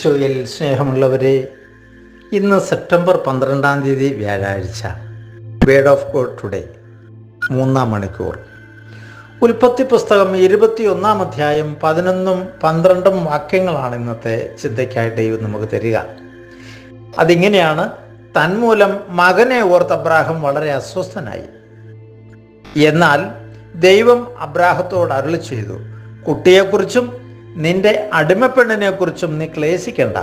ഈശോയിൽ സ്നേഹമുള്ളവരെ, ഇന്ന് സെപ്റ്റംബർ 12 വ്യാഴാഴ്ച. വേർഡ് ഓഫ് ഗോഡ് ടുഡേ, 3-ാം മണിക്കൂർ. ഉൽപ്പത്തി പുസ്തകം 21-ാം അധ്യായം 11-ഉം 12-ഉം വാക്യങ്ങളാണ് ഇന്നത്തെ ചിന്തയ്ക്കായി ദൈവം നമുക്ക് തരിക. അതിങ്ങനെയാണ്: തന്മൂലം മകനെ ഓർത്ത് അബ്രാഹം വളരെ അസ്വസ്ഥനായി. എന്നാൽ ദൈവം അബ്രാഹത്തോട് അരുളി ചെയ്തു, കുട്ടിയെക്കുറിച്ചും നിന്റെ അടിമപ്പെണ്ണിനെ കുറിച്ചും നീ ക്ലേശിക്കണ്ട.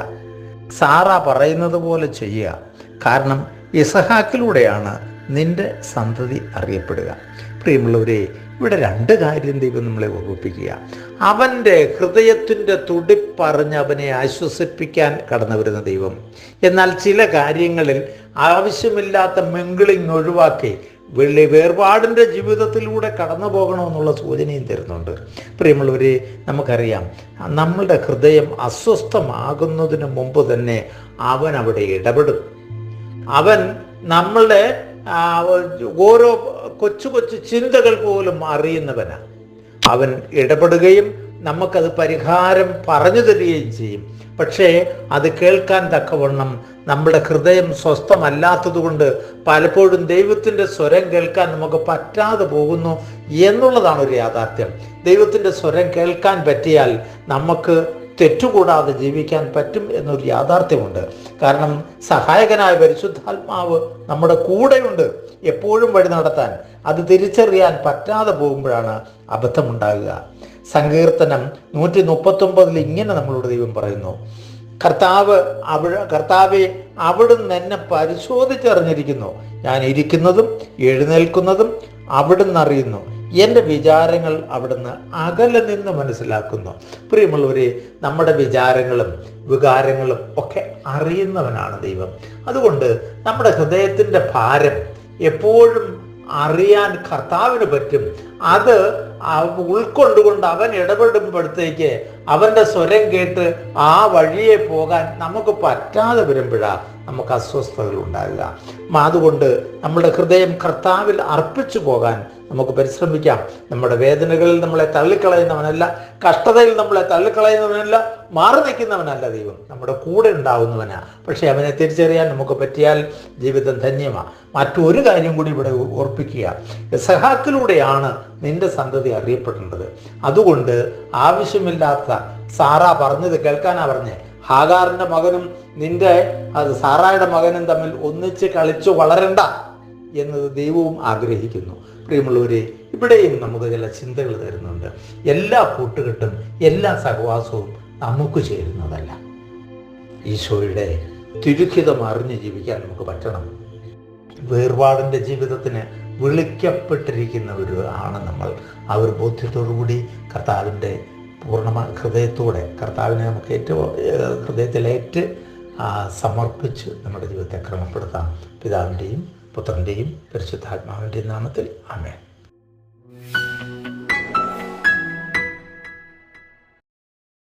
സാറ പറയുന്നത് പോലെ ചെയ്യുക. കാരണം ഇസഹാക്കിലൂടെയാണ് നിന്റെ സന്തതി അറിയപ്പെടുക. പ്രിയമുള്ളവരെ, ഇവിടെ 2 കാര്യം ദൈവം നമ്മളെ ഓർമ്മിപ്പിക്കുക. അവൻ്റെ ഹൃദയത്തിൻ്റെ തുടിപ്പറിഞ്ഞ് അവനെ ആശ്വസിപ്പിക്കാൻ കടന്നു വരുന്ന ദൈവം. എന്നാൽ ചില കാര്യങ്ങളിൽ ആവശ്യമില്ലാത്ത മിങ്കിളിങ് ഒഴിവാക്കി വേർപാടിൻ്റെ ജീവിതത്തിലൂടെ കടന്നു പോകണമെന്നുള്ള സൂചനയും തരുന്നുണ്ട്. പ്രിയമുള്ളവരെ, നമുക്കറിയാം, നമ്മളുടെ ഹൃദയം അസ്വസ്ഥമാകുന്നതിന് മുമ്പ് തന്നെ അവൻ അവിടെ ഇടപെടും. അവൻ നമ്മളുടെ ഓരോ കൊച്ചു കൊച്ചു ചിന്തകൾ പോലും അറിയുന്നവനാണ്. അവൻ ഇടപെടുകയും നമുക്കത് പരിഹാരം പറഞ്ഞു തരികയും ചെയ്യും. പക്ഷേ അത് കേൾക്കാൻ തക്കവണ്ണം നമ്മുടെ ഹൃദയം സ്വസ്ഥമല്ലാത്തതുകൊണ്ട് പലപ്പോഴും ദൈവത്തിൻ്റെ സ്വരം കേൾക്കാൻ നമുക്ക് പറ്റാതെ പോകുന്നു എന്നുള്ളതാണ് ഒരു യാഥാർത്ഥ്യം. ദൈവത്തിൻ്റെ സ്വരം കേൾക്കാൻ പറ്റിയാൽ നമുക്ക് തെറ്റുകൂടാതെ ജീവിക്കാൻ പറ്റും എന്നൊരു യാഥാർത്ഥ്യമുണ്ട്. കാരണം സഹായകനായ പരിശുദ്ധാത്മാവ് നമ്മുടെ കൂടെയുണ്ട്, എപ്പോഴും വഴി നടത്താൻ. അത് തിരിച്ചറിയാൻ പറ്റാതെ പോകുമ്പോഴാണ് അബദ്ധമുണ്ടാകുക. സങ്കീർത്തനം 139 ഇങ്ങനെ നമ്മളോട് ദൈവം പറയുന്നു: കർത്താവെ, അവിടുന്ന് എന്നെ പരിശോധിച്ചറിഞ്ഞിരിക്കുന്നു. ഞാൻ ഇരിക്കുന്നതും എഴുന്നേൽക്കുന്നതും അവിടുന്ന് അറിയുന്നു. എൻ്റെ വിചാരങ്ങൾ അവിടുന്ന് അകലെ നിന്ന് മനസ്സിലാക്കുന്നു. പ്രിയമുള്ളവരെ, നമ്മുടെ വിചാരങ്ങളും വികാരങ്ങളും ഒക്കെ അറിയുന്നവനാണ് ദൈവം. അതുകൊണ്ട് നമ്മുടെ ഹൃദയത്തിൻ്റെ ഭാരം എപ്പോഴും അറിയാൻ കർത്താവിന് പറ്റും. അത് ഉൾക്കൊണ്ടുകൊണ്ട് അവൻ ഇടപെടുമ്പോഴത്തേക്ക് അവൻ്റെ സ്വരം കേട്ട് ആ വഴിയെ പോകാൻ നമുക്ക് പറ്റാതെ വരുമ്പോഴാണ് നമുക്ക് അസ്വസ്ഥതകൾ ഉണ്ടാകുക. അതുകൊണ്ട് നമ്മുടെ ഹൃദയം കർത്താവിൽ അർപ്പിച്ചു പോകാൻ നമുക്ക് പരിശ്രമിക്കാം. നമ്മുടെ വേദനകളിൽ നമ്മളെ തള്ളിക്കളയുന്നവനല്ല, കഷ്ടതയിൽ നമ്മളെ തള്ളിക്കളയുന്നവനല്ല, മാറി നിൽക്കുന്നവനല്ല ദൈവം. നമ്മുടെ കൂടെ ഉണ്ടാവുന്നവനാണ്. പക്ഷേ അവനെ തിരിച്ചറിയാൻ നമുക്ക് പറ്റിയാൽ ജീവിതം ധന്യമാണ്. മറ്റൊരു കാര്യം കൂടി ഇവിടെ ഓർപ്പിക്കുക: ഇസഹാക്കിലൂടെയാണ് നിന്റെ സന്തതി അറിയപ്പെടേണ്ടത്. അതുകൊണ്ട് ആവശ്യമില്ലാത്ത സാറ പറഞ്ഞത് കേൾക്കാനാ പറഞ്ഞേ. ഹാഗാറിൻ്റെ മകനും സാറായുടെ മകനും തമ്മിൽ ഒന്നിച്ച് കളിച്ചു വളരണ്ട എന്നത് ദൈവവും ആഗ്രഹിക്കുന്നു. പ്രിയമുള്ളവരെ, ഇവിടെയും നമുക്ക് ചില ചിന്തകൾ തരുന്നുണ്ട്. എല്ലാ കൂട്ടുകെട്ടും എല്ലാ സഹവാസവും നമുക്ക് ചേരുന്നതല്ല. ഈശോയുടെ തിരുഹിതം അറിഞ്ഞ് ജീവിക്കാൻ നമുക്ക് പറ്റണം. വേർപാടിൻ്റെ ജീവിതത്തിന് വിളിക്കപ്പെട്ടിരിക്കുന്നവരാണ് നമ്മൾ. ആ ഒരു ബോധ്യത്തോടുകൂടി കർത്താവിൻ്റെ പൂർണ്ണമായ ഹൃദയത്തോടെ കർത്താവിനെ നമുക്ക് ഏറ്റവും ഹൃദയത്തിലേറ്റ് സമർപ്പിച്ച് നമ്മുടെ ജീവിതത്തെ ക്രമപ്പെടുത്താം. പിതാവിൻ്റെയും പുത്രൻ്റെയും പരിശുദ്ധാത്മാവിൻ്റെയും നാമത്തിൽ ആമേൻ.